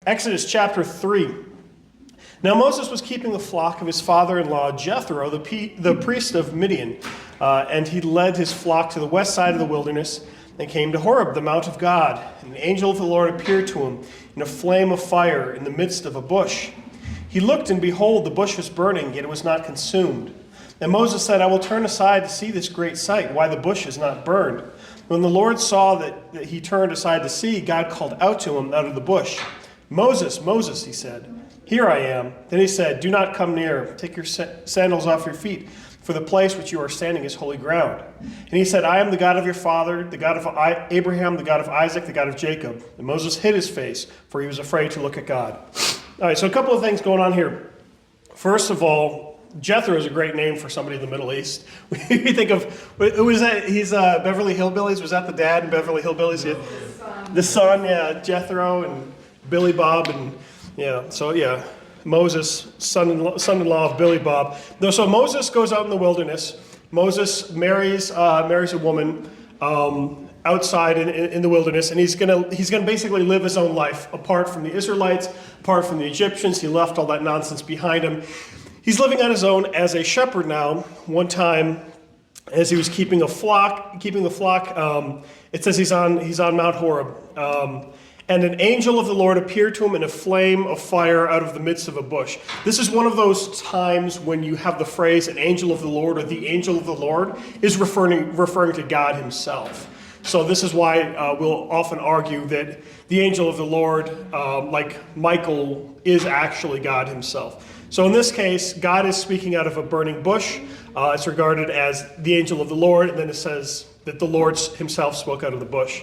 Exodus chapter 3. Now Moses was keeping the flock of his father-in-law Jethro, the priest of Midian, and he led his flock to the west side of the wilderness and came to Horeb, the mount of God. And the angel of the Lord appeared to him in a flame of fire in the midst of a bush. He looked, and behold, the bush was burning, yet it was not consumed. And Moses said, I will turn aside to see this great sight, why the bush is not burned. When the Lord saw that he turned aside to see, God called out to him out of the bush. Moses, Moses, he said. Here I am. Then he said, do not come near. Take your sandals off your feet, for the place which you are standing is holy ground. And he said, I am the God of your father, the God of Abraham, the God of Isaac, the God of Jacob. And Moses hid his face, for he was afraid to look at God. All right, so a couple of things going on here. First of all, Jethro is a great name for somebody in the Middle East. You think of, who was that? He's Beverly Hillbillies. Was that the dad in Beverly Hillbillies? Yeah. The son, yeah, Jethro and Billy Bob, and yeah, so yeah, Moses, son-in-law of Billy Bob. So Moses goes out in the wilderness. Moses marries a woman outside in the wilderness, and he's gonna basically live his own life apart from the Israelites, apart from the Egyptians. He left all that nonsense behind him. He's living on his own as a shepherd now. One time, as he was keeping the flock, it says he's on Mount Horeb. And an angel of the Lord appeared to him in a flame of fire out of the midst of a bush. This is one of those times when you have the phrase an angel of the Lord or the angel of the Lord is referring to God himself. So this is why we'll often argue that the angel of the Lord, like Michael, is actually God himself. So in this case, God is speaking out of a burning bush. It's regarded as the angel of the Lord, and then it says that the Lord himself spoke out of the bush.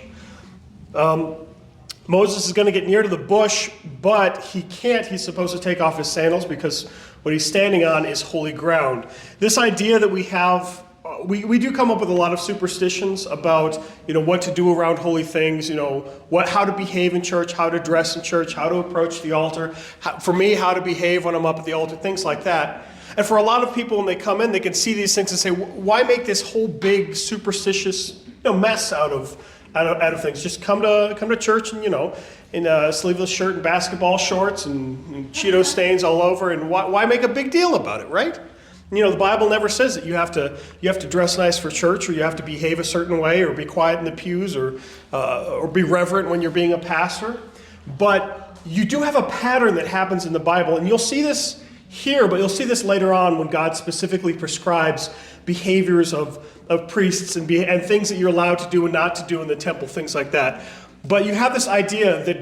Moses is going to get near to the bush, but he can't. He's supposed to take off his sandals because what he's standing on is holy ground. This idea that we have, we do come up with a lot of superstitions about, what to do around holy things, how to behave in church, how to dress in church, how to approach the altar, for me, how to behave when I'm up at the altar, things like that. And for a lot of people, when they come in, they can see these things and say, why make this whole big superstitious mess out of things? Just come to church and in a sleeveless shirt and basketball shorts and Cheeto stains all over, and why make a big deal about it, right? The Bible never says that you have to dress nice for church, or you have to behave a certain way, or be quiet in the pews, or be reverent when you're being a pastor. But you do have a pattern that happens in the Bible, and you'll see this here, but you'll see this later on when God specifically prescribes behaviors of priests and things that you're allowed to do and not to do in the temple, things like that. But you have this idea that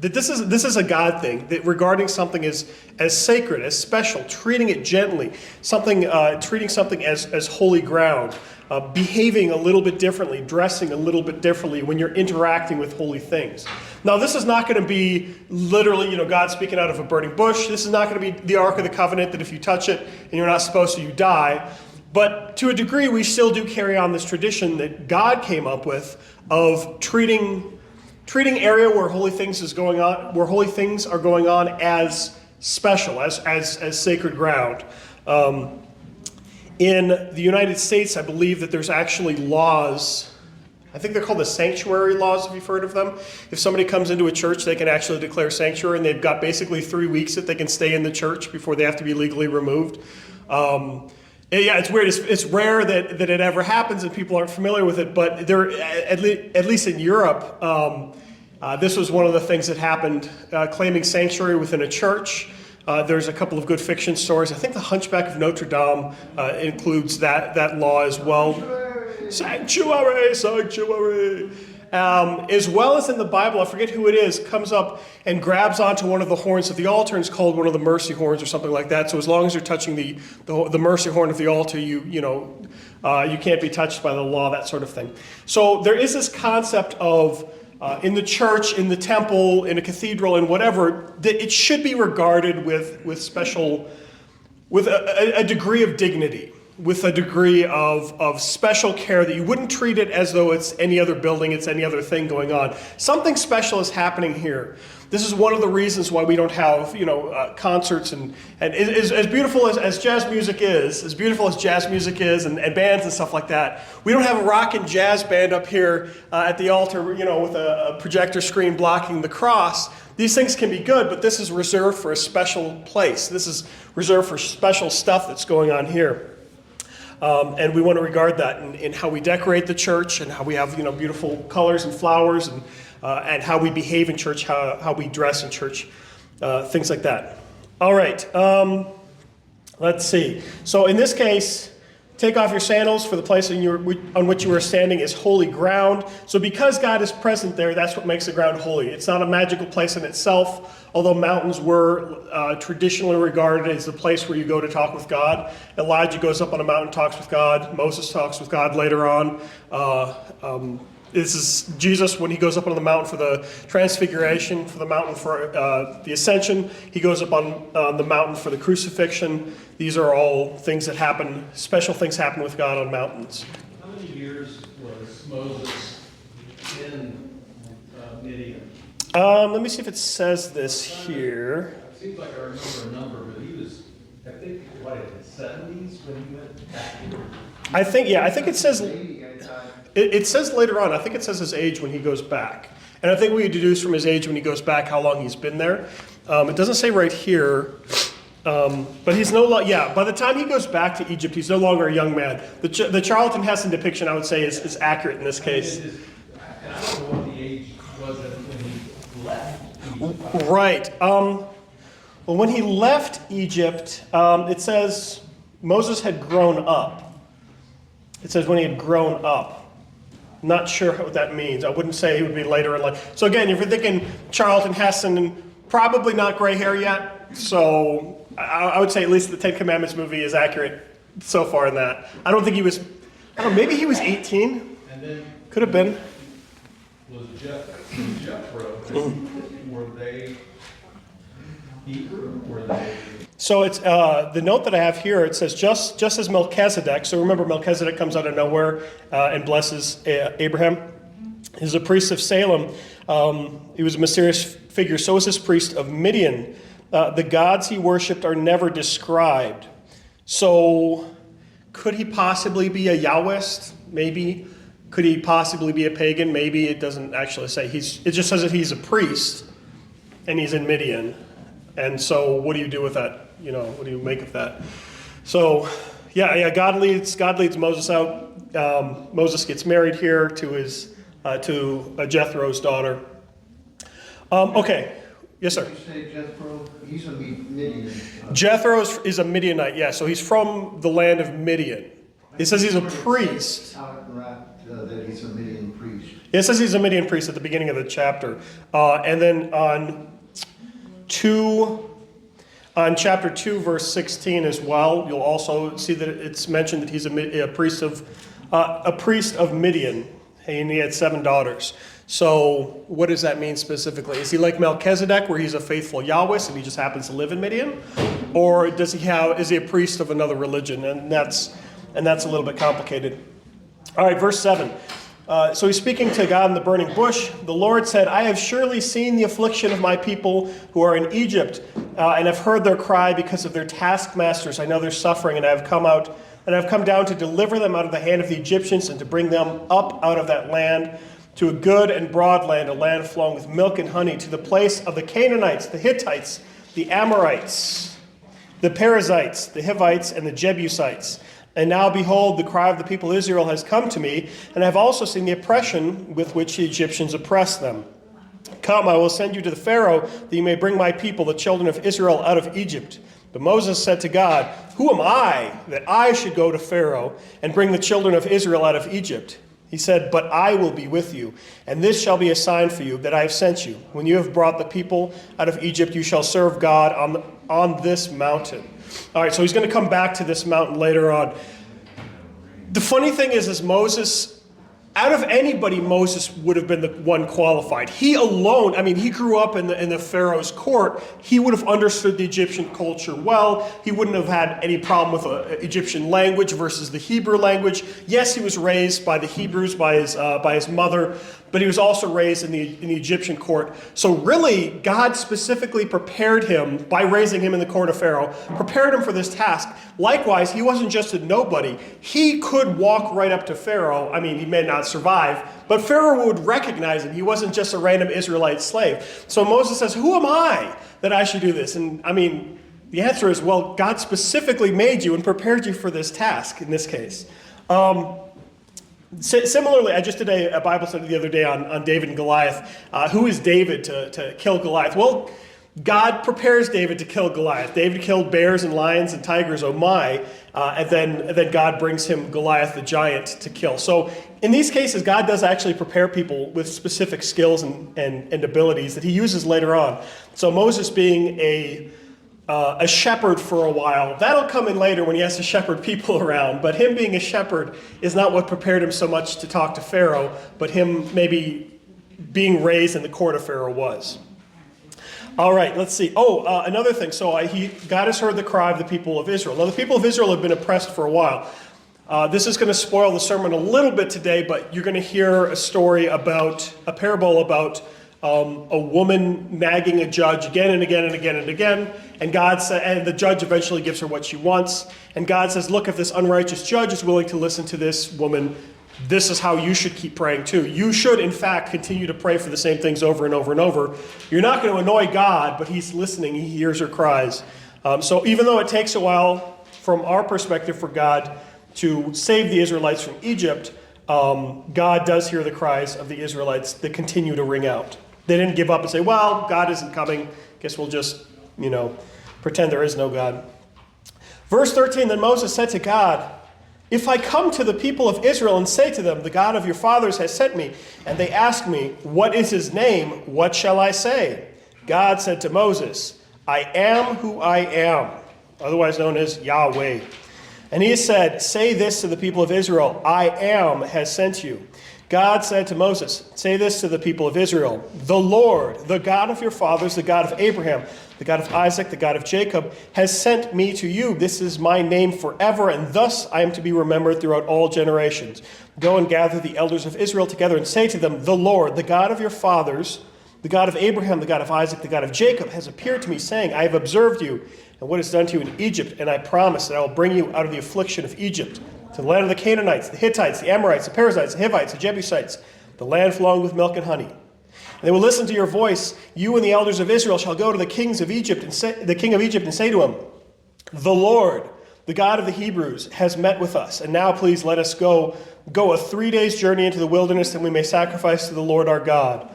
this is a God thing, that regarding something as sacred, as special, treating it gently, treating something as holy ground, behaving a little bit differently, dressing a little bit differently when you're interacting with holy things. Now, this is not going to be literally, God speaking out of a burning bush. This is not going to be the Ark of the Covenant that if you touch it and you're not supposed to, you die. But to a degree, we still do carry on this tradition that God came up with of treating area where holy things are going on as special, as sacred ground. In the United States, I believe that there's actually laws. I think they're called the sanctuary laws, if you've heard of them. If somebody comes into a church, they can actually declare sanctuary, and they've got basically 3 weeks that they can stay in the church before they have to be legally removed. Yeah, it's weird. It's rare that it ever happens and people aren't familiar with it, but there, at least in Europe, this was one of the things that happened, claiming sanctuary within a church. There's a couple of good fiction stories. I think The Hunchback of Notre Dame includes that law as well. Sanctuary. As well as in the Bible, I forget who it is, comes up and grabs onto one of the horns of the altar, and it's called one of the mercy horns or something like that. So as long as you're touching the mercy horn of the altar, you can't be touched by the law, that sort of thing. So there is this concept of in the church, in the temple, in a cathedral, in whatever, that it should be regarded with a degree of dignity, with a degree of special care, that you wouldn't treat it as though it's any other building, it's any other thing going on. Something special is happening here. This is one of the reasons why we don't have, concerts and as beautiful as jazz music is, and bands and stuff like that. We don't have a rock and jazz band up here at the altar, with a projector screen blocking the cross. These things can be good, but this is reserved for a special place. This is reserved for special stuff that's going on here. And we want to regard that in how we decorate the church and how we have, beautiful colors and flowers and how we behave in church, how we dress in church, things like that. All right, let's see. So in this case, take off your sandals, for the place on which you are standing is holy ground. So because God is present there, that's what makes the ground holy. It's not a magical place in itself, although mountains were traditionally regarded as the place where you go to talk with God. Elijah goes up on a mountain, talks with God. Moses talks with God later on. This is Jesus when he goes up on the mountain for the transfiguration, for the mountain for the ascension. He goes up on the mountain for the crucifixion. These are all things that happen, special things happen with God on mountains. How many years was Moses in Midian? Let me see if it says this here. It seems like I remember a number, but he was, I think, in the 70s when he went back here? I think it says... It says later on, I think it says his age when he goes back. And I think we deduce from his age when he goes back how long he's been there. It doesn't say right here, but he's no longer, by the time he goes back to Egypt, he's no longer a young man. The Charlton Heston depiction, I would say, is accurate in this case. And I don't know what the age was when he left Egypt. Right. Well, when he left Egypt, it says Moses had grown up. It says when he had grown up. Not sure what that means. I wouldn't say he would be later in life. So again, if you're thinking Charlton Heston, probably not gray hair yet. So I would say at least the Ten Commandments movie is accurate so far in that. I don't think he was, maybe he was 18. And then could have been. Was Jethro, were they Hebrew? Were they? So it's the note that I have here. It says just as Melchizedek. So remember, Melchizedek comes out of nowhere and blesses Abraham. He's a priest of Salem. He was a mysterious figure. So is this priest of Midian. The gods he worshipped are never described. So could he possibly be a Yahwist? Maybe. Could he possibly be a pagan? Maybe. It doesn't actually say. It just says that he's a priest and he's in Midian. And so what do you do with that? What do you make of that? So, God leads Moses out. Moses gets married here to Jethro's daughter. Okay. Yes, sir. You say Jethro, he's a Midian. Jethro is a Midianite, yeah. So he's from the land of Midian. It says he's a priest. That he's a Midian priest. It says he's a Midian priest at the beginning of the chapter. And then on chapter 2, verse 16 as well, you'll also see that it's mentioned that he's a priest of Midian, and he had 7 daughters. So what does that mean specifically? Is he like Melchizedek, where he's a faithful Yahwist and he just happens to live in Midian? Or is he a priest of another religion? And that's a little bit complicated. All right, verse 7. So he's speaking to God in the burning bush. The Lord said, I have surely seen the affliction of my people who are in Egypt, and have heard their cry because of their taskmasters. I know their suffering, and I have come down to deliver them out of the hand of the Egyptians and to bring them up out of that land to a good and broad land, a land flowing with milk and honey, to the place of the Canaanites, the Hittites, the Amorites, the Perizzites, the Hivites, and the Jebusites. And now, behold, the cry of the people of Israel has come to me, and I have also seen the oppression with which the Egyptians oppress them. Come, I will send you to the Pharaoh, that you may bring my people, the children of Israel, out of Egypt. But Moses said to God, Who am I, that I should go to Pharaoh and bring the children of Israel out of Egypt? He said, But I will be with you, and this shall be a sign for you that I have sent you. When you have brought the people out of Egypt, you shall serve God on this mountain. All right, so he's going to come back to this mountain later on. The funny thing is Moses, out of anybody, Moses would have been the one qualified. He alone, he grew up in the Pharaoh's court. He would have understood the Egyptian culture well. He wouldn't have had any problem with the Egyptian language versus the Hebrew language. Yes, he was raised by the Hebrews, by his mother, but he was also raised in the Egyptian court. So really, God specifically prepared him by raising him in the court of Pharaoh, prepared him for this task. Likewise, he wasn't just a nobody. He could walk right up to Pharaoh. I mean, he may not survive, but Pharaoh would recognize him. He wasn't just a random Israelite slave. So Moses says, who am I that I should do this? And I mean, the answer is, well, God specifically made you and prepared you for this task in this case. Similarly, I just did a Bible study the other day on David and Goliath. Who is David to kill Goliath? Well, God prepares David to kill Goliath. David killed bears and lions and tigers, oh my, and then God brings him Goliath the giant to kill. So in these cases, God does actually prepare people with specific skills and abilities that he uses later on. So Moses being a shepherd for a while. That'll come in later when he has to shepherd people around. But him being a shepherd is not what prepared him so much to talk to Pharaoh, but him maybe being raised in the court of Pharaoh was. All right, let's see. Another thing. So God has heard the cry of the people of Israel. Now, the people of Israel have been oppressed for a while. This is going to spoil the sermon a little bit today, but you're going to hear a parable about a woman nagging a judge again and again and again and again, and the judge eventually gives her what she wants. And God says, look, if this unrighteous judge is willing to listen to this woman, this is how you should keep praying too. You should, in fact, continue to pray for the same things over and over and over. You're not going to annoy God, but he's listening. He hears her cries. So even though it takes a while from our perspective for God to save the Israelites from Egypt, God does hear the cries of the Israelites that continue to ring out. They didn't give up and say, well, God isn't coming. Guess we'll just, pretend there is no God. Verse 13, then Moses said to God, if I come to the people of Israel and say to them, the God of your fathers has sent me, and they ask me, what is his name? What shall I say? God said to Moses, I am who I am, otherwise known as Yahweh. And he said, say this to the people of Israel, I am has sent you. God said to Moses, say this to the people of Israel, the Lord, the God of your fathers, the God of Abraham, the God of Isaac, the God of Jacob, has sent me to you. This is my name forever, and thus I am to be remembered throughout all generations. Go and gather the elders of Israel together and say to them, the Lord, the God of your fathers, the God of Abraham, the God of Isaac, the God of Jacob, has appeared to me, saying, I have observed you and what is done to you in Egypt, and I promise that I will bring you out of the affliction of Egypt, to the land of the Canaanites, the Hittites, the Amorites, the Perizzites, the Hivites, the Jebusites, the land flowing with milk and honey. And they will listen to your voice. You and the elders of Israel shall go to the king of Egypt and say to him, the Lord, the God of the Hebrews, has met with us. And now please let us go a 3 days journey into the wilderness, that we may sacrifice to the Lord our God.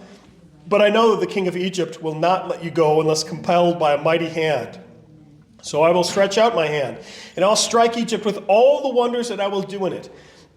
But I know that the king of Egypt will not let you go unless compelled by a mighty hand. So I will stretch out my hand, and I'll strike Egypt with all the wonders that I will do in it.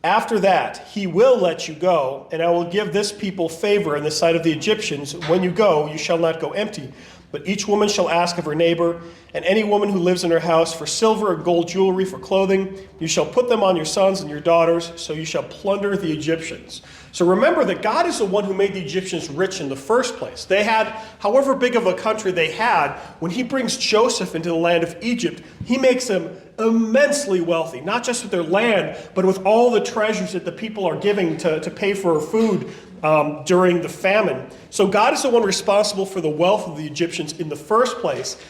After that, he will let you go, and I will give this people favor in the sight of the Egyptians. When you go, you shall not go empty, but each woman shall ask of her neighbor, and any woman who lives in her house, for silver and gold jewelry, for clothing. You shall put them on your sons and your daughters, so you shall plunder the Egyptians. So remember that God is the one who made the Egyptians rich in the first place. They had, however big of a country they had, when he brings Joseph into the land of Egypt, he makes them immensely wealthy, not just with their land, but with all the treasures that the people are giving to pay for food during the famine. So God is the one responsible for the wealth of the Egyptians in the first place.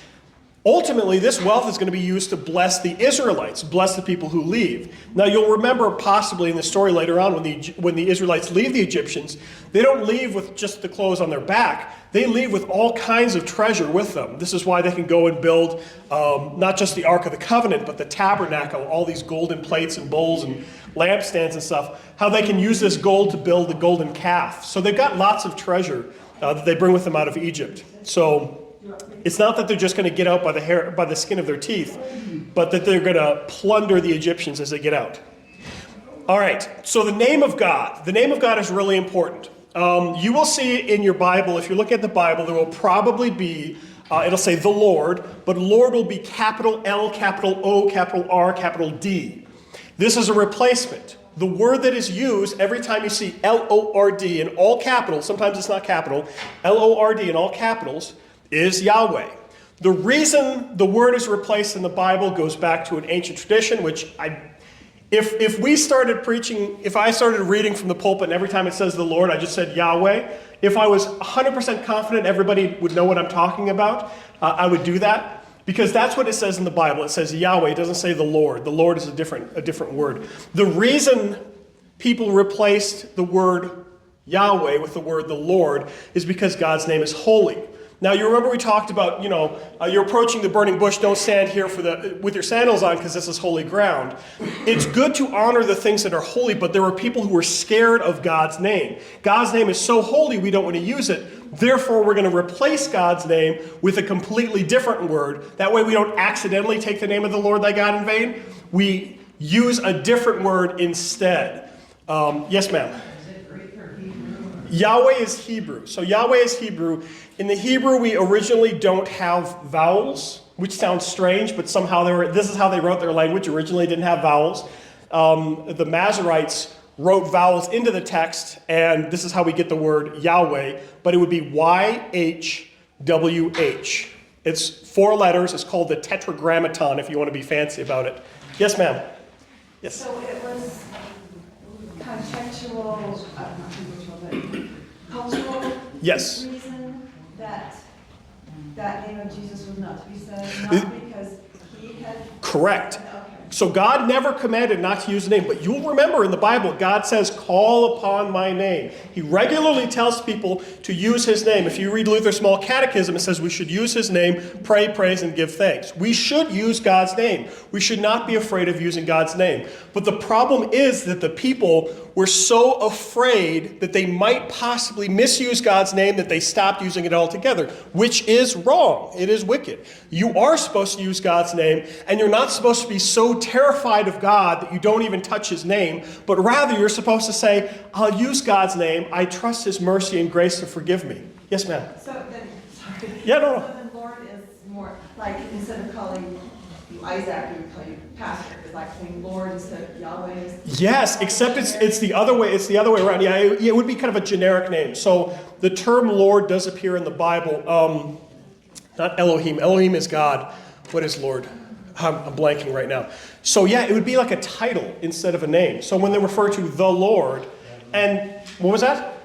Ultimately, this wealth is going to be used to bless the Israelites, bless the people who leave. Now, you'll remember possibly in the story later on when the Israelites leave the Egyptians, they don't leave with just the clothes on their back. They leave with all kinds of treasure with them. This is why they can go and build not just the Ark of the Covenant, but the tabernacle, all these golden plates and bowls and lampstands and stuff, how they can use this gold to build the golden calf. So they've got lots of treasure that they bring with them out of Egypt. So it's not that they're just going to get out by the skin of their teeth, but that they're going to plunder the Egyptians as they get out. All right, so the name of God is really important. You will see in your Bible, if you look at the Bible, there will probably be, it'll say the Lord, but Lord will be capital L, capital O, capital R, capital D. This is a replacement. The word that is used every time you see L-O-R-D in all capitals, sometimes it's not capital, L-O-R-D in all capitals, is Yahweh. The reason the word is replaced in the Bible goes back to an ancient tradition, which If we started preaching, if I started reading from the pulpit and every time it says the Lord, I just said Yahweh, if I was 100% confident everybody would know what I'm talking about, I would do that. Because that's what it says in the Bible. It says Yahweh. It doesn't say the Lord. The Lord is a different word. The reason people replaced the word Yahweh with the word the Lord is because God's name is holy. Now, you remember we talked about, you're approaching the burning bush, don't stand here with your sandals on because this is holy ground. It's good to honor the things that are holy, but there were people who were scared of God's name. God's name is so holy, we don't want to use it. Therefore, we're going to replace God's name with a completely different word. That way we don't accidentally take the name of the Lord thy God in vain. We use a different word instead. Yes, ma'am? Yahweh is Hebrew. So Yahweh is Hebrew. In the Hebrew, we originally don't have vowels, which sounds strange, but somehow this is how they wrote their language. Originally didn't have vowels. The Masoretes wrote vowels into the text, and this is how we get the word Yahweh, but it would be YHWH. It's 4 letters. It's called the Tetragrammaton, if you want to be fancy about it. Yes, ma'am? Yes. So it was contextual, not contextual, but cultural Yes. reason that that name of Jesus was not to be said, not because he had... Correct. Okay. So God never commanded not to use the name, but you'll remember in the Bible, God says, call upon my name. He regularly tells people to use his name. If you read Luther's Small Catechism, it says we should use his name, pray, praise, and give thanks. We should use God's name. We should not be afraid of using God's name. But the problem is that the people were so afraid that they might possibly misuse God's name that they stopped using it altogether, which is wrong. It is wicked. You are supposed to use God's name, and you're not supposed to be so terrified of God that you don't even touch his name, but rather you're supposed to say, I'll use God's name. I trust his mercy and grace to forgive me. Yes, ma'am. So then, sorry. Yeah, no. So then Lord is more, like instead of calling you Isaac, we would call you Pastor. It's like saying Lord instead of Yahweh. Yes, except it's the other way. It's the other way around. Yeah, it would be kind of a generic name. So the term Lord does appear in the Bible. Not Elohim. Elohim is God. What is Lord? I'm blanking right now. So yeah, it would be like a title instead of a name. So when they refer to the Lord, and what was that?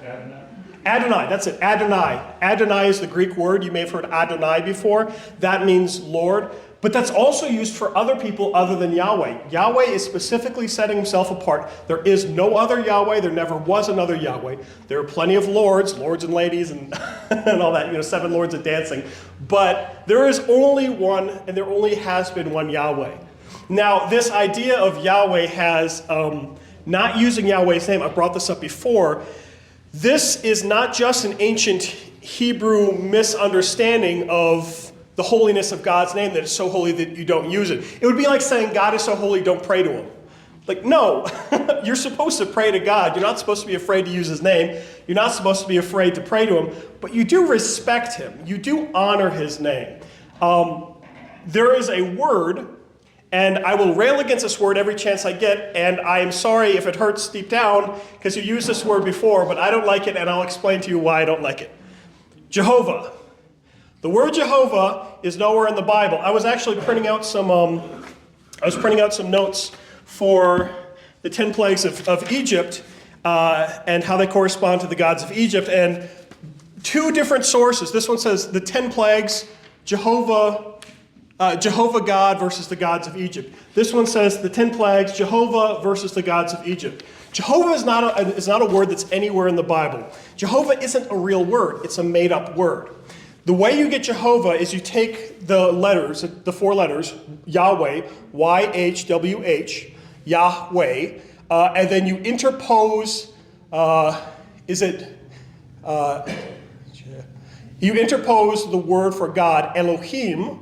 Adonai, that's it, Adonai. Adonai is the Greek word. You may have heard Adonai before. That means Lord. But that's also used for other people other than Yahweh. Yahweh is specifically setting himself apart. There is no other Yahweh. There never was another Yahweh. There are plenty of lords and ladies, and, and all that, 7 lords of dancing. But there is only one, and there only has been one Yahweh. Now, this idea of Yahweh has, not using Yahweh's name, I brought this up before. This is not just an ancient Hebrew misunderstanding of the holiness of God's name, that it's so holy that you don't use it. It would be like saying God is so holy, don't pray to him. Like, no, you're supposed to pray to God. You're not supposed to be afraid to use his name. You're not supposed to be afraid to pray to him, but you do respect him. You do honor his name. There is a word, and I will rail against this word every chance I get, and I am sorry if it hurts deep down, because you used this word before, but I don't like it, and I'll explain to you why I don't like it. Jehovah. The word Jehovah is nowhere in the Bible. I was actually printing out some notes for the 10 plagues of Egypt and how they correspond to the gods of Egypt. And 2 different sources. This one says the 10 plagues, Jehovah God versus the gods of Egypt. This one says the 10 plagues, Jehovah versus the gods of Egypt. Jehovah is not a word that's anywhere in the Bible. Jehovah isn't a real word. It's a made-up word. The way you get Jehovah is you take the letters, the 4 letters, Yahweh, YHWH, Yahweh, and then you interpose, you interpose the word for God, Elohim.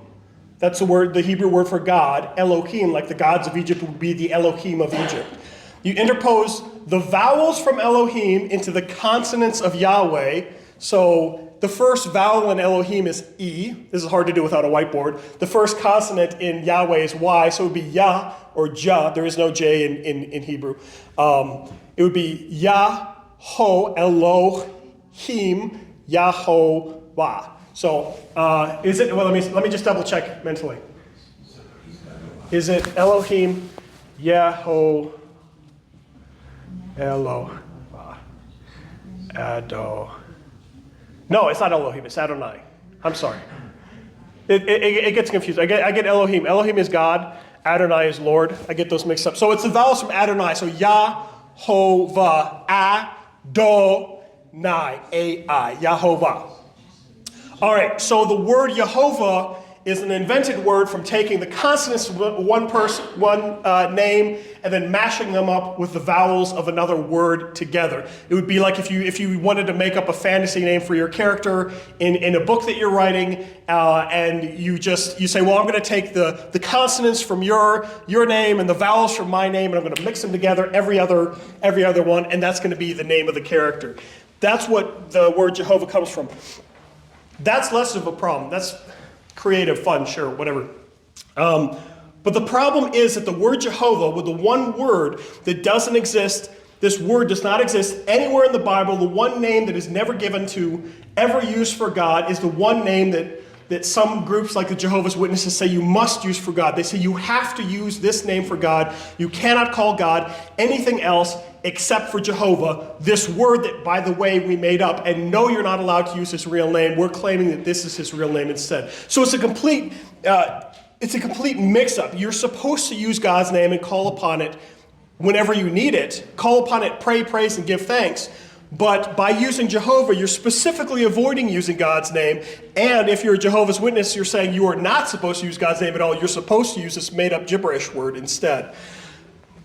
That's the Hebrew word for God, Elohim, like the gods of Egypt would be the Elohim of Egypt. You interpose the vowels from Elohim into the consonants of Yahweh. So the first vowel in Elohim is E. This is hard to do without a whiteboard. The first consonant in Yahweh is Y, so it would be Yah or Jah. There is no J in Hebrew. It would be Yah-ho, Elohim, Yahovah. So is it? Well, let me just double check mentally. Is it Elohim? Yeho, Elo, Ado. No, it's not Elohim, it's Adonai. I'm sorry. It gets confused. I get Elohim. Elohim is God. Adonai is Lord. I get those mixed up. So it's the vowels from Adonai. So Yahovah, Adonai, A-I, Yahovah. All right, so the word Yehovah is an invented word from taking the consonants of one name and then mashing them up with the vowels of another word together. It would be like if you wanted to make up a fantasy name for your character in a book that you're writing, and you say, well, I'm going to take the consonants from your name and the vowels from my name, and I'm going to mix them together, every other one, and that's going to be the name of the character. That's what the word Jehovah comes from. That's less of a problem. That's creative, fun, sure, whatever. But the problem is that the word Jehovah, with the one word that doesn't exist, this word does not exist anywhere in the Bible. The one name that is never given to, ever used for God, is the one name that some groups like the Jehovah's Witnesses say you must use for God. They say you have to use this name for God. You cannot call God anything else except for Jehovah, this word that, by the way, we made up. And no, you're not allowed to use his real name. We're claiming that this is his real name instead. So it's a complete mix-up. You're supposed to use God's name and call upon it whenever you need it. Call upon it, pray, praise, and give thanks. But by using Jehovah, you're specifically avoiding using God's name. And if you're a Jehovah's Witness, you're saying you are not supposed to use God's name at all. You're supposed to use this made-up gibberish word instead.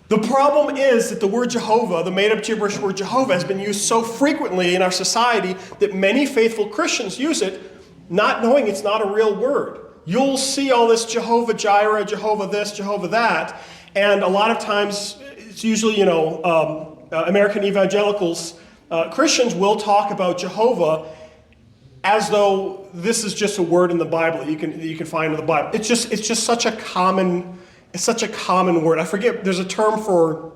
The problem is that the word Jehovah, the made-up gibberish word Jehovah, has been used so frequently in our society that many faithful Christians use it, not knowing it's not a real word. You'll see all this Jehovah Jireh, Jehovah this, Jehovah that, and a lot of times, it's usually, American evangelicals, Christians will talk about Jehovah as though this is just a word in the Bible that you can find in the Bible. It's just such a common word. I forget, there's a term for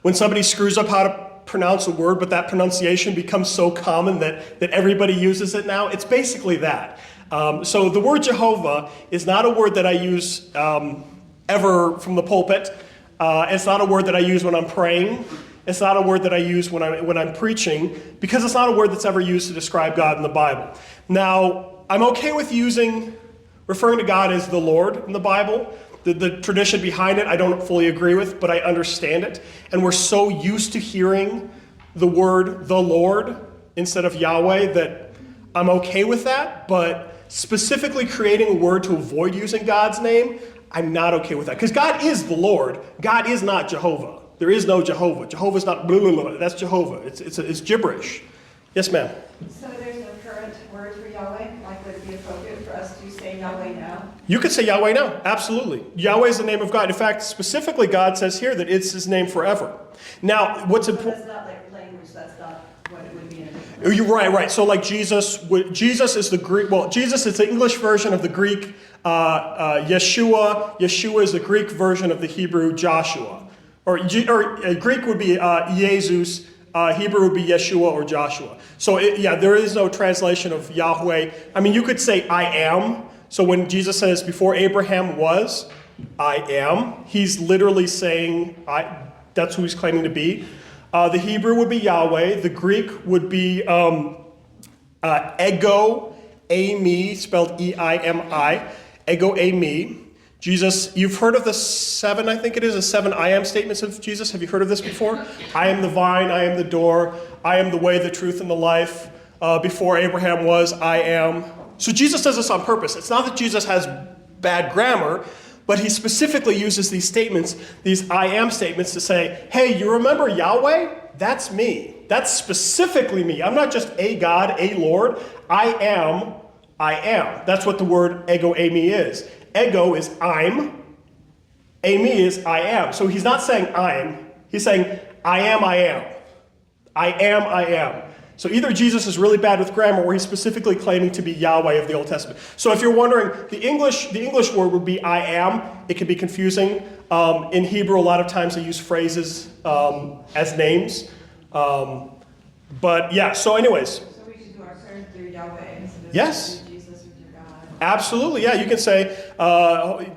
when somebody screws up how to pronounce a word, but that pronunciation becomes so common that everybody uses it now. It's basically that. So the word Jehovah is not a word that I use ever from the pulpit. It's not a word that I use when I'm praying. It's not a word that I use when I'm preaching, because it's not a word that's ever used to describe God in the Bible. Now, I'm okay with referring to God as the Lord in the Bible. The tradition behind it, I don't fully agree with, but I understand it. And we're so used to hearing the word the Lord instead of Yahweh that I'm okay with that. But specifically creating a word to avoid using God's name, I'm not okay with that. Because God is the Lord. God is not Jehovah. There is no Jehovah. Jehovah's not blah, blah, blah. That's Jehovah. It's gibberish. Yes, ma'am. So there's no current word for Yahweh? Like, would it be appropriate for us to say Yahweh now? You could say Yahweh now. Absolutely. Yahweh is the name of God. In fact, specifically, God says here that it's his name forever. Now, what's important? That's not like language. That's not what it would be in a You're right. So like Jesus is the Greek, Jesus is the English version of the Greek Yeshua. Yeshua is the Greek version of the Hebrew Joshua. Or Greek would be Jesus, Hebrew would be Yeshua or Joshua. So there is no translation of Yahweh. I mean, you could say I am. So when Jesus says before Abraham was, I am, he's literally saying that's who he's claiming to be. The Hebrew would be Yahweh. The Greek would be ego, eimi, spelled E-I-M-I, ego, eimi. Jesus, you've heard of the seven I am statements of Jesus. Have you heard of this before? I am the vine, I am the door, I am the way, the truth, and the life. Before Abraham was, I am. So Jesus does this on purpose. It's not that Jesus has bad grammar, but he specifically uses these statements, these I am statements, to say, hey, you remember Yahweh? That's me. That's specifically me. I'm not just a God, a Lord. I am. That's what the word ego, eimi is. Ego is I'm. Eimi is I am. So he's not saying I'm. He's saying I am. I am. So either Jesus is really bad with grammar, or he's specifically claiming to be Yahweh of the Old Testament. So if you're wondering, the English word would be I am. It can be confusing. In Hebrew, a lot of times they use phrases as names. But yeah, so anyways. So we should do our prayer through Yahweh instead of Yes. through Jesus or through God. Absolutely, yeah. You can say,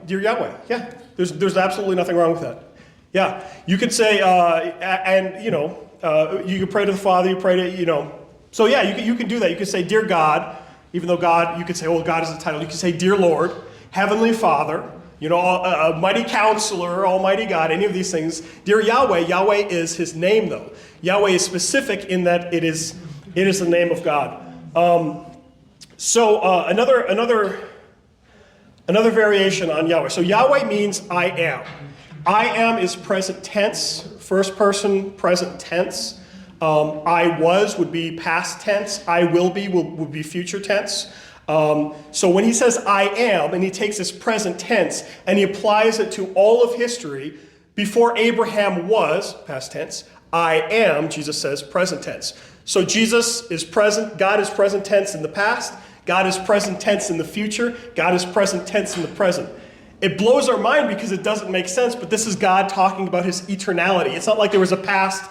dear Yahweh. Yeah, there's absolutely nothing wrong with that. Yeah, you could say, you could pray to the Father, you pray to, So yeah, you can do that. You could say, Dear God, even though God, you could say, oh, God is the title. You could say, Dear Lord, Heavenly Father, Mighty Counselor, Almighty God, any of these things. Dear Yahweh, Yahweh is his name though. Yahweh is specific in that it is the name of God. Another variation on Yahweh. So Yahweh means I am. I am is present tense, first person present tense. I was would be past tense. I will be would be future tense. So when he says I am, and he takes this present tense and he applies it to all of history, before Abraham was, past tense, I am, Jesus says, present tense. So Jesus is present, God is present tense in the past, God is present tense in the future, God is present tense in the present. It blows our mind because it doesn't make sense, but this is God talking about his eternality. It's not like there was a past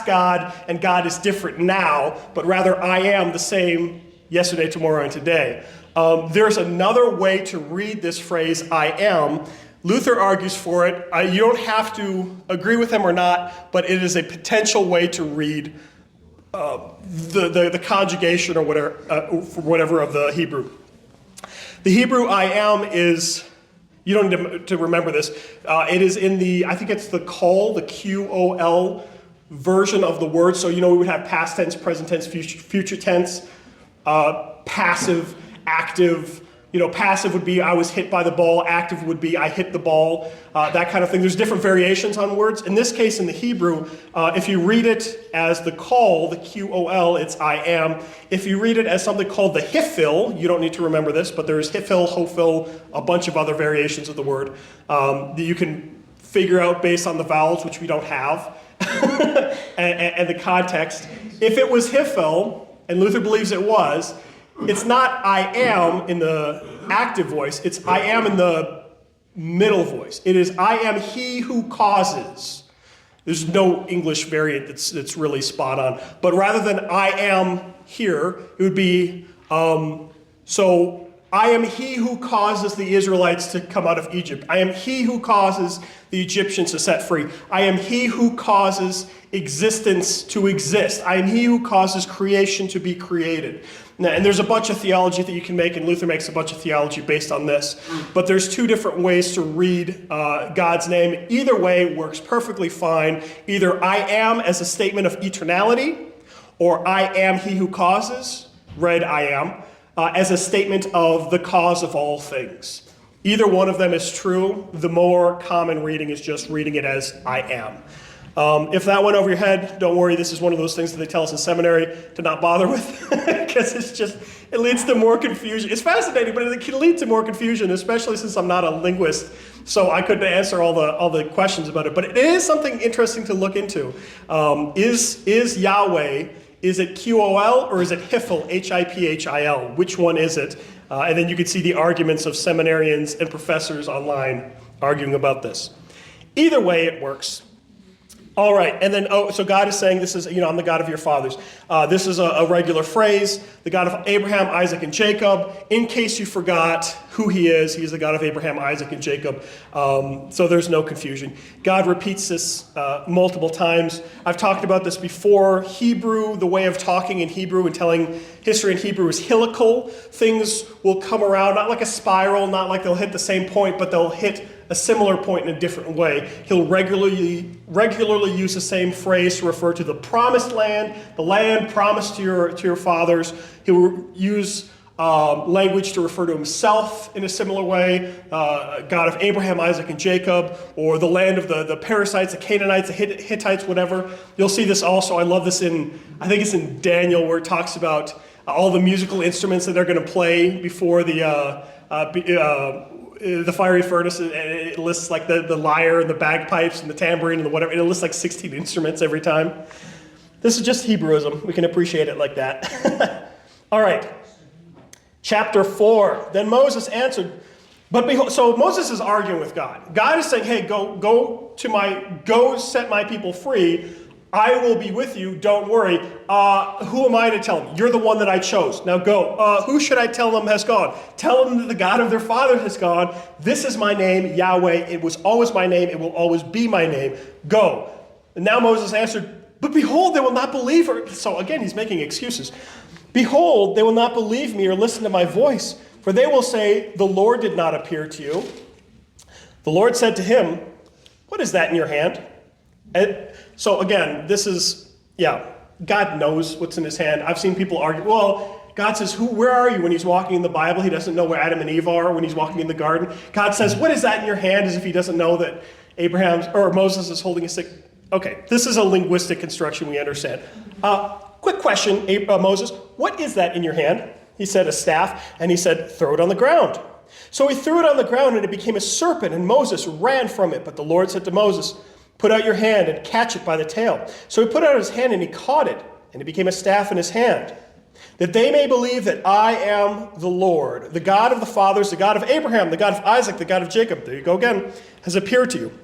God and God is different now, but rather I am the same yesterday, tomorrow, and today. There's another way to read this phrase, I am. Luther argues for it. You don't have to agree with him or not, but it is a potential way to read the conjugation or whatever of the Hebrew. The Hebrew I am is, you don't need to remember this, it is in I think it's the call, the QOL version of the word. So, we would have past tense, present tense, future tense, passive, active. Passive would be I was hit by the ball. Active would be I hit the ball, that kind of thing. There's different variations on words. In this case, in the Hebrew, if you read it as the call, the QOL, it's I am. If you read it as something called the hifil, you don't need to remember this, but there's hifil, hofil, a bunch of other variations of the word that you can figure out based on the vowels, which we don't have, and the context. If it was hifil, and Luther believes it was, it's not I am in the active voice, it's I am in the middle voice. It is I am he who causes. There's no English variant that's really spot on. But rather than I am here, it would be, so I am he who causes the Israelites to come out of Egypt. I am he who causes the Egyptians to set free. I am he who causes existence to exist. I am he who causes creation to be created. Now, and there's a bunch of theology that you can make, and Luther makes a bunch of theology based on this. But there's two different ways to read God's name. Either way works perfectly fine. Either I am as a statement of eternality, or I am he who causes, read I am, as a statement of the cause of all things. Either one of them is true. The more common reading is just reading it as I am. If that went over your head, don't worry. This is one of those things that they tell us in seminary to not bother with, because it leads to more confusion. It's fascinating, but it can lead to more confusion, especially since I'm not a linguist, so I couldn't answer all the questions about it. But it is something interesting to look into. Is Yahweh, is it QOL or is it Hifil, H-I-P-H-I-L? Which one is it? And then you can see the arguments of seminarians and professors online arguing about this. Either way, it works. All right, and then, so God is saying this is, I'm the God of your fathers. This is a regular phrase, the God of Abraham, Isaac, and Jacob. In case you forgot who he is the God of Abraham, Isaac, and Jacob. So there's no confusion. God repeats this multiple times. I've talked about this before. Hebrew, the way of talking in Hebrew and telling history in Hebrew is helical. Things will come around, not like a spiral, not like they'll hit the same point, but they'll hit a similar point in a different way. He'll regularly use the same phrase to refer to the promised land, the land promised to your fathers. He'll use language to refer to himself in a similar way, God of Abraham, Isaac, and Jacob, or the land of the Perizzites, the Canaanites, the Hittites, whatever. You'll see this also. I love this I think it's in Daniel, where it talks about all the musical instruments that they're going to play before the fiery furnace. It lists like the lyre and the bagpipes and the tambourine and the whatever. It lists like 16 instruments every time. This is just Hebrewism. We can appreciate it like that. All right. Chapter 4. Then Moses answered, but behold, so Moses is arguing with God. God is saying, hey, go set my people free. I will be with you, don't worry. Who am I to tell them? You're the one that I chose. Now go. Who should I tell them has gone? Tell them that the God of their father has gone. This is my name, Yahweh. It was always my name. It will always be my name. Go. And now Moses answered, but behold, they will not believe her. So again, he's making excuses. Behold, they will not believe me or listen to my voice, for they will say, the Lord did not appear to you. The Lord said to him, what is that in your hand? So again, this is, God knows what's in his hand. I've seen people argue, well, God says, where are you when he's walking in the Bible? He doesn't know where Adam and Eve are when he's walking in the garden. God says, what is that in your hand? As if he doesn't know that Moses is holding a stick. Okay, this is a linguistic construction we understand. Quick question, Moses, what is that in your hand? He said, a staff, and he said, throw it on the ground. So he threw it on the ground, and it became a serpent, and Moses ran from it. But the Lord said to Moses, put out your hand and catch it by the tail. So he put out his hand, and he caught it, and it became a staff in his hand, that they may believe that I am the Lord, the God of the fathers, the God of Abraham, the God of Isaac, the God of Jacob. There you go again, has appeared to you.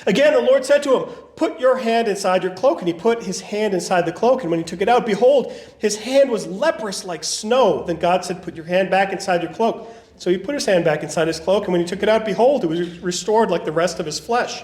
Again, the Lord said to him, put your hand inside your cloak. And he put his hand inside the cloak. And when he took it out, behold, his hand was leprous like snow. Then God said, put your hand back inside your cloak. So he put his hand back inside his cloak. And when he took it out, behold, it was restored like the rest of his flesh.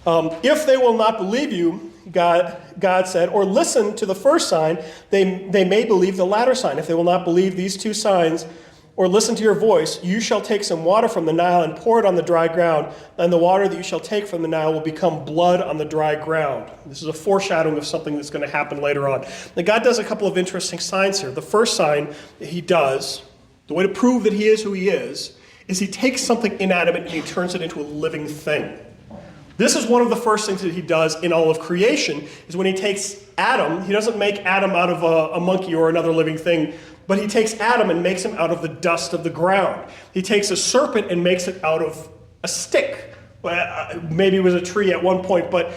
If they will not believe you, God said, or listen to the first sign, they may believe the latter sign. If they will not believe these two signs, or listen to your voice, you shall take some water from the Nile and pour it on the dry ground, and the water that you shall take from the Nile will become blood on the dry ground. This is a foreshadowing of something that's going to happen later on. Now, God does a couple of interesting signs here. The first sign that he does, the way to prove that he is who he is he takes something inanimate and he turns it into a living thing. This is one of the first things that he does in all of creation, is when he takes Adam, he doesn't make Adam out of a monkey or another living thing, but he takes Adam and makes him out of the dust of the ground. He takes a serpent and makes it out of a stick. Maybe it was a tree at one point, but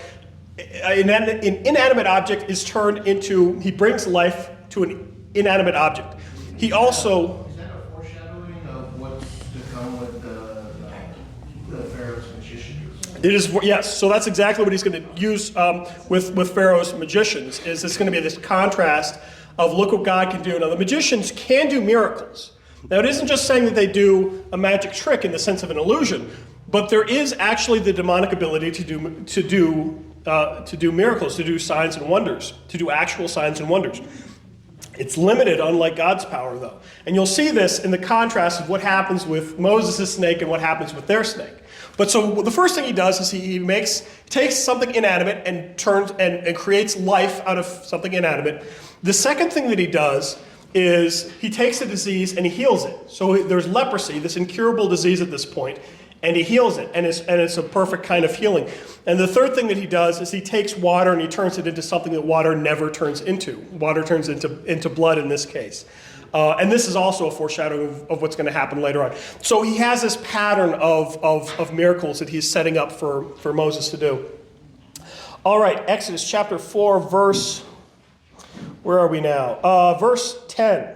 an inanimate object is turned into, he brings life to an inanimate object. He also... Is that a foreshadowing of what's to come with the Pharaoh's magicians? It is, yes. So that's exactly what he's going to use with Pharaoh's magicians. Is it's going to be this contrast of look what God can do. Now the magicians can do miracles. Now it isn't just saying that they do a magic trick in the sense of an illusion, but there is actually the demonic ability to do miracles, to do signs and wonders, to do actual signs and wonders. It's limited, unlike God's power, though. And you'll see this in the contrast of what happens with Moses' snake and what happens with their snake. But so the first thing he does is he takes something inanimate and turns and creates life out of something inanimate. The second thing that he does is he takes a disease and he heals it. So there's leprosy, this incurable disease at this point, and he heals it, and it's a perfect kind of healing. And the third thing that he does is he takes water and he turns it into something that water never turns into. Water turns into blood in this case. And this is also a foreshadowing of what's going to happen later on. So he has this pattern of miracles that he's setting up for Moses to do. All right, Exodus chapter 4, verse... Where are we now? Verse 10.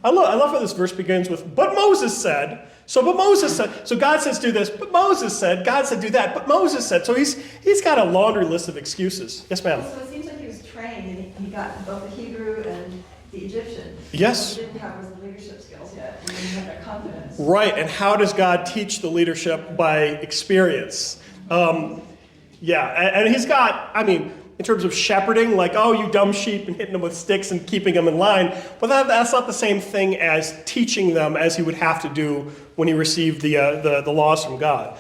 I love how this verse begins with, but Moses said. So God says do this, but Moses said. God said do that, but Moses said. So he's got a laundry list of excuses. Yes, ma'am. So it seems like he was trained and he got both the Hebrew and the Egyptian. Yes. He didn't have his leadership skills yet, and he didn't have that confidence. Right, and how does God teach the leadership? By experience. And he's got, in terms of shepherding, like, oh, you dumb sheep, and hitting them with sticks and keeping them in line. But that's not the same thing as teaching them as he would have to do when he received the laws from God.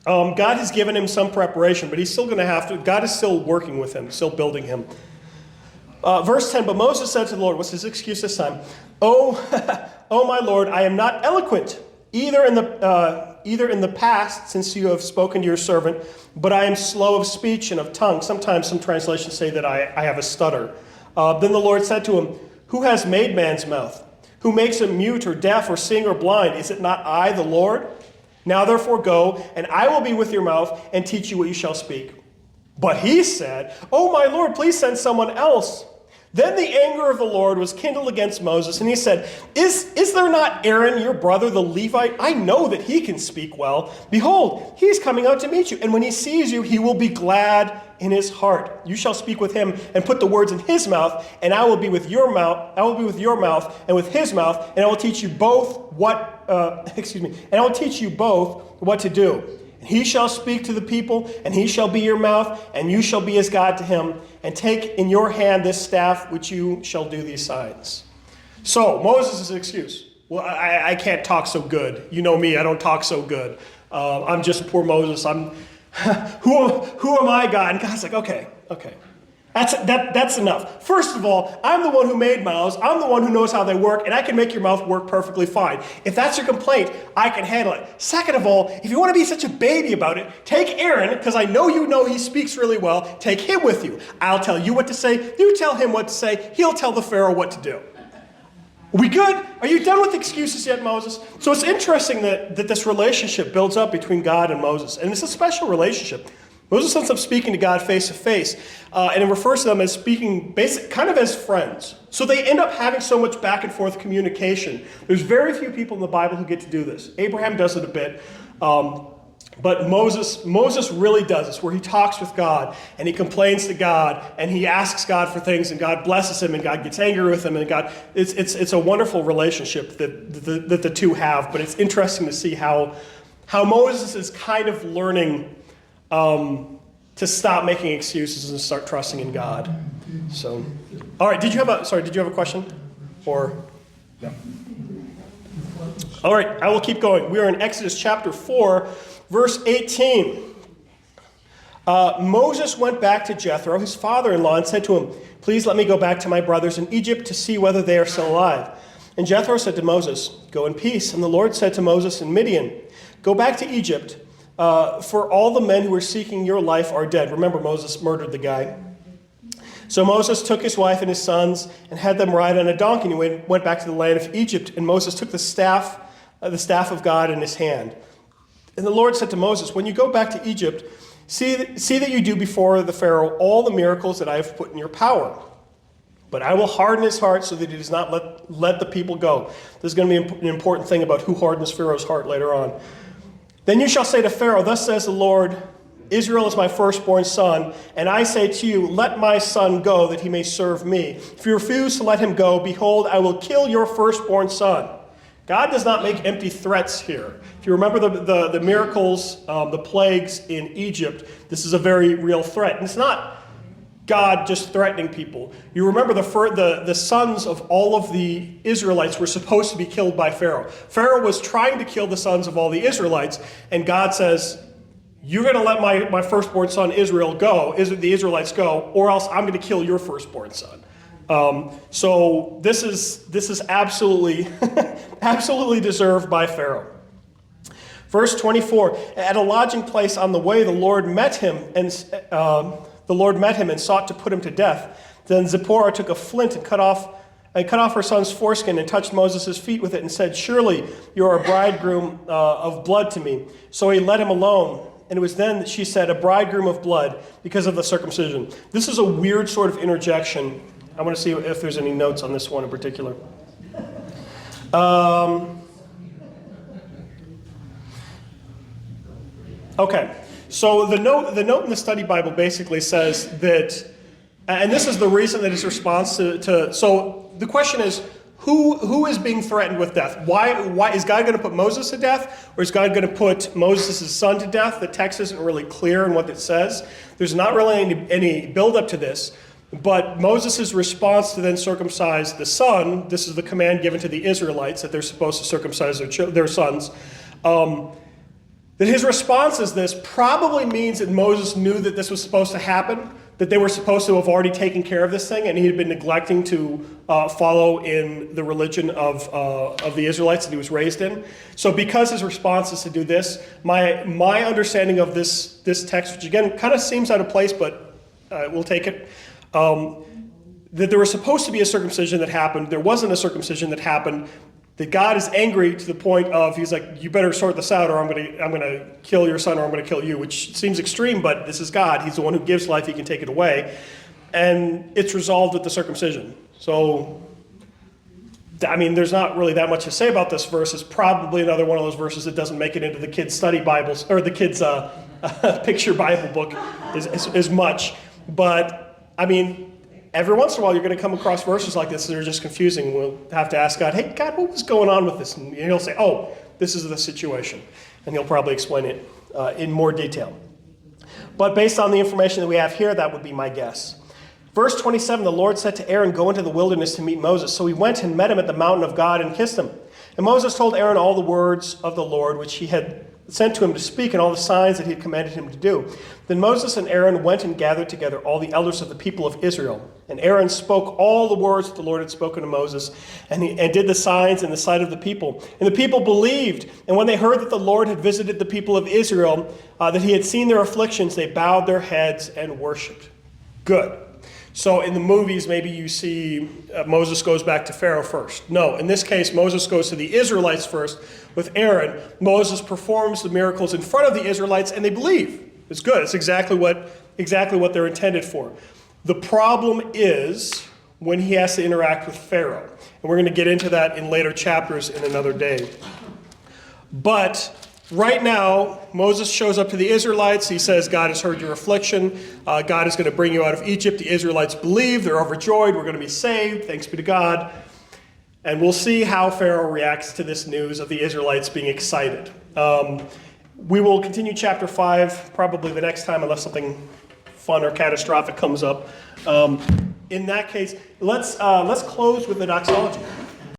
God has given him some preparation, but he's still going to have to, God is still working with him, still building him. Verse 10, but Moses said to the Lord, what's his excuse this time? Oh, my Lord, I am not eloquent, either in the past, since you have spoken to your servant, but I am slow of speech and of tongue. Sometimes some translations say that I have a stutter. Then the Lord said to him, who has made man's mouth? Who makes him mute or deaf or seeing or blind? Is it not I, the Lord? Now therefore go, and I will be with your mouth and teach you what you shall speak. But he said, oh, my Lord, please send someone else. Then the anger of the Lord was kindled against Moses, and he said, Is there not Aaron, your brother, the Levite? I know that he can speak well. Behold, he is coming out to meet you, and when he sees you, he will be glad in his heart. You shall speak with him and put the words in his mouth, and I will be with your mouth. I will be with your mouth and with his mouth, and I will teach you both what. And I will teach you both what to do. And he shall speak to the people, and he shall be your mouth, and you shall be as God to him. And take in your hand this staff, which you shall do these signs. So Moses' excuse. Well, I can't talk so good. You know me, I don't talk so good. I'm just poor Moses. Who am I, God? And God's like, okay. That's enough. First of all, I'm the one who made mouths. I'm the one who knows how they work, and I can make your mouth work perfectly fine. If that's your complaint, I can handle it. Second of all, if you want to be such a baby about it, take Aaron, because I know you know he speaks really well. Take him with you. I'll tell you what to say. You tell him what to say. He'll tell the Pharaoh what to do. Are we good? Are you done with excuses yet, Moses? So it's interesting that this relationship builds up between God and Moses, and it's a special relationship. Moses ends up speaking to God face to face, and it refers to them as speaking kind of as friends. So they end up having so much back and forth communication. There's very few people in the Bible who get to do this. Abraham does it a bit, but Moses really does this, where he talks with God, and he complains to God, and he asks God for things, and God blesses him, and God gets angry with him, and it's a wonderful relationship that the two have. But it's interesting to see how Moses is kind of learning to stop making excuses and start trusting in God. So, all right. Did you have a question? Or no? All right. I will keep going. We are in Exodus chapter 4, verse 18. Moses went back to Jethro, his father-in-law, and said to him, "Please let me go back to my brothers in Egypt to see whether they are still alive." And Jethro said to Moses, "Go in peace." And the Lord said to Moses in Midian, "Go back to Egypt. For all the men who were seeking your life are dead." Remember, Moses murdered the guy. So Moses took his wife and his sons and had them ride on a donkey, and he went back to the land of Egypt. And Moses took the staff of God in his hand. And the Lord said to Moses, "When you go back to Egypt, see that you do before the Pharaoh all the miracles that I have put in your power. But I will harden his heart so that he does not let the people go." There's going to be an important thing about who hardens Pharaoh's heart later on. "Then you shall say to Pharaoh, 'Thus says the Lord, Israel is my firstborn son, and I say to you, let my son go, that he may serve me. If you refuse to let him go, behold, I will kill your firstborn son.'" God does not make empty threats here. If you remember the miracles, the plagues in Egypt, this is a very real threat. And it's not God just threatening people. You remember the sons of all of the Israelites were supposed to be killed by Pharaoh. Pharaoh was trying to kill the sons of all the Israelites, and God says, "You're going to let my firstborn son Israel go, the Israelites go, or else I'm going to kill your firstborn son." So this is absolutely absolutely deserved by Pharaoh. Verse 24, "At a lodging place on the way, the Lord met him and sought to put him to death. Then Zipporah took a flint and cut off her son's foreskin and touched Moses' feet with it and said, 'Surely you are a bridegroom of blood to me.' So he let him alone. And it was then that she said, 'A bridegroom of blood,' because of the circumcision." This is a weird sort of interjection. I want to see if there's any notes on this one in particular. Okay. So the note in the study Bible basically says that, and this is the reason that his response to so the question is, who is being threatened with death? Why is God going to put Moses to death, or is God going to put Moses' son to death? The text isn't really clear in what it says. There's not really any build-up to this, but Moses' response to then circumcise the son, this is the command given to the Israelites that they're supposed to circumcise their sons, that his response is this probably means that Moses knew that this was supposed to happen, that they were supposed to have already taken care of this thing, and he had been neglecting to follow in the religion of the Israelites that he was raised in. So because his response is to do this, my understanding of this text, which again kind of seems out of place, but we'll take it, that there was supposed to be a circumcision that happened. There wasn't a circumcision that happened. That God is angry to the point of, he's like, "You better sort this out, or I'm going to kill your son, or I'm going to kill you," which seems extreme, but this is God. He's the one who gives life. He can take it away. and it's resolved with the circumcision. So, I mean, there's not really that much to say about this verse. It's probably another one of those verses that doesn't make it into the kids' study Bibles, or the kids' picture Bible book as much. But, I mean, every once in a while you're going to come across verses like this that are just confusing. We'll have to ask God, hey, God, what was going on with this? And he'll say, oh, this is the situation. And he'll probably explain it in more detail. But based on the information that we have here, that would be my guess. Verse 27, the Lord said to Aaron, go into the wilderness to meet Moses. So he went and met him at the mountain of God and kissed him. And Moses told Aaron all the words of the Lord which he had sent to him to speak, and all the signs that he had commanded him to do. Then Moses and Aaron went and gathered together all the elders of the people of Israel. And Aaron spoke all the words that the Lord had spoken to Moses, and did the signs in the sight of the people. And the people believed. And when they heard that the Lord had visited the people of Israel, that he had seen their afflictions, they bowed their heads and worshipped. Good. So in the movies, maybe you see Moses goes back to Pharaoh first. No, in this case, Moses goes to the Israelites first with Aaron. Moses performs the miracles in front of the Israelites, and they believe. It's good. It's exactly what they're intended for. The problem is when he has to interact with Pharaoh. And we're going to get into that in later chapters in another day. But right now, Moses shows up to the Israelites. He says, God has heard your affliction. God is going to bring you out of Egypt. The Israelites believe. They're overjoyed. We're going to be saved. Thanks be to God. And we'll see how Pharaoh reacts to this news of the Israelites being excited. We will continue chapter 5 probably the next time, unless something fun or catastrophic comes up. In that case, let's close with the doxology.